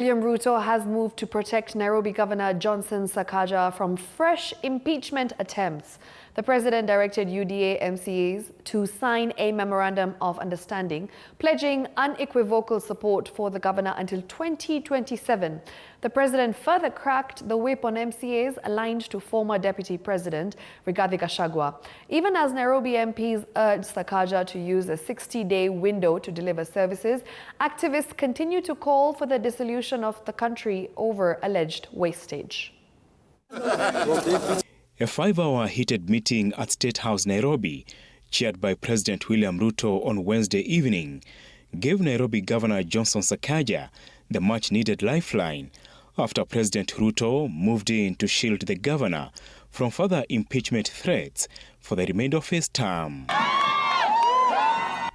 William Ruto has moved to protect Nairobi Governor Johnson Sakaja from fresh impeachment attempts. The president directed UDA MCAs to sign a memorandum of understanding, pledging unequivocal support for the governor until 2027. The president further cracked the whip on MCAs aligned to former Deputy President Rigathi Gachagua. Even as Nairobi MPs urged Sakaja to use a 60-day window to deliver services, activists continue to call for the dissolution of the country over alleged wastage. A 5-hour heated meeting at State House, Nairobi, chaired by President William Ruto on Wednesday evening, gave Nairobi Governor Johnson Sakaja the much-needed lifeline after President Ruto moved in to shield the governor from further impeachment threats for the remainder of his term.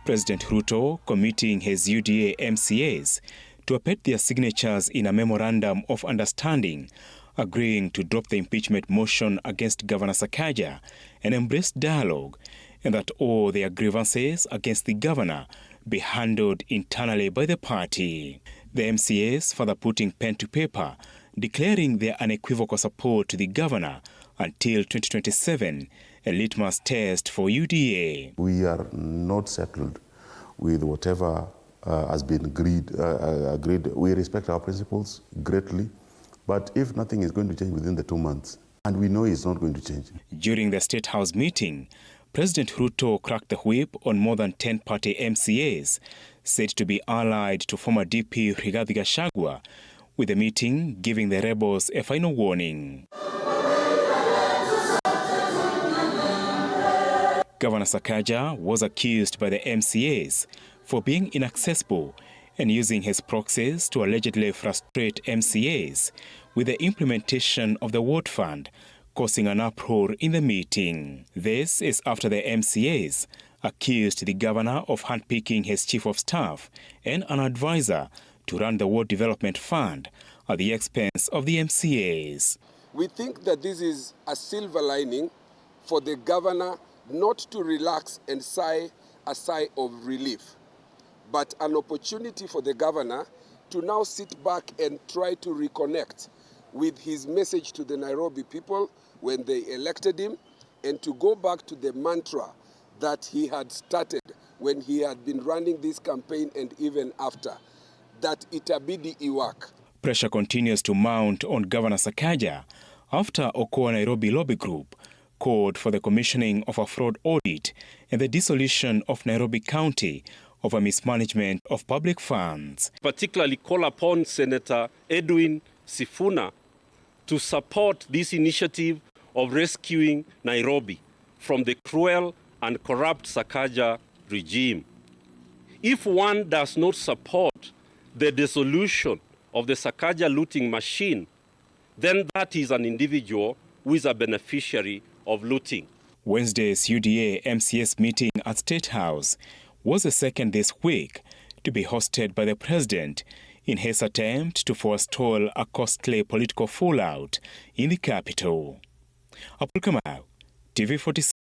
President Ruto committing his UDA MCAs to append their signatures in a memorandum of understanding, agreeing to drop the impeachment motion against Governor Sakaja and embrace dialogue, and that all their grievances against the governor be handled internally by the party. The MCAs further putting pen to paper, declaring their unequivocal support to the governor until 2027, a litmus test for UDA. We are not settled with whatever has been agreed. We respect our principles greatly. But if nothing is going to change within the 2 months, and we know it's not going to change. During the State House meeting, President Ruto cracked the whip on more than 10 party MCAs, said to be allied to former DP Rigathi Gachagua, with the meeting giving the rebels a final warning. Governor Sakaja was accused by the MCAs for being inaccessible and using his proxies to allegedly frustrate MCAs with the implementation of the Ward Fund, causing an uproar in the meeting. This is after the MCAs accused the governor of handpicking his chief of staff and an advisor to run the Ward Development Fund at the expense of the MCAs. We think that this is a silver lining for the governor not to relax and sigh a sigh of relief, but an opportunity for the governor to now sit back and try to reconnect with his message to the Nairobi people when they elected him, and to go back to the mantra that he had started when he had been running this campaign and even after, that itabidi iwak. Pressure continues to mount on Governor Sakaja after Okoa Nairobi Lobby Group called for the commissioning of a fraud audit and the dissolution of Nairobi County over mismanagement of public funds. Particularly call upon Senator Edwin Sifuna to support this initiative of rescuing Nairobi from the cruel and corrupt Sakaja regime. If one does not support the dissolution of the Sakaja looting machine, then that is an individual who is a beneficiary of looting. Wednesday's UDA MCS meeting at State House was the second this week to be hosted by the president in his attempt to forestall a costly political fallout in the capital. Apul Kamau, TV 46.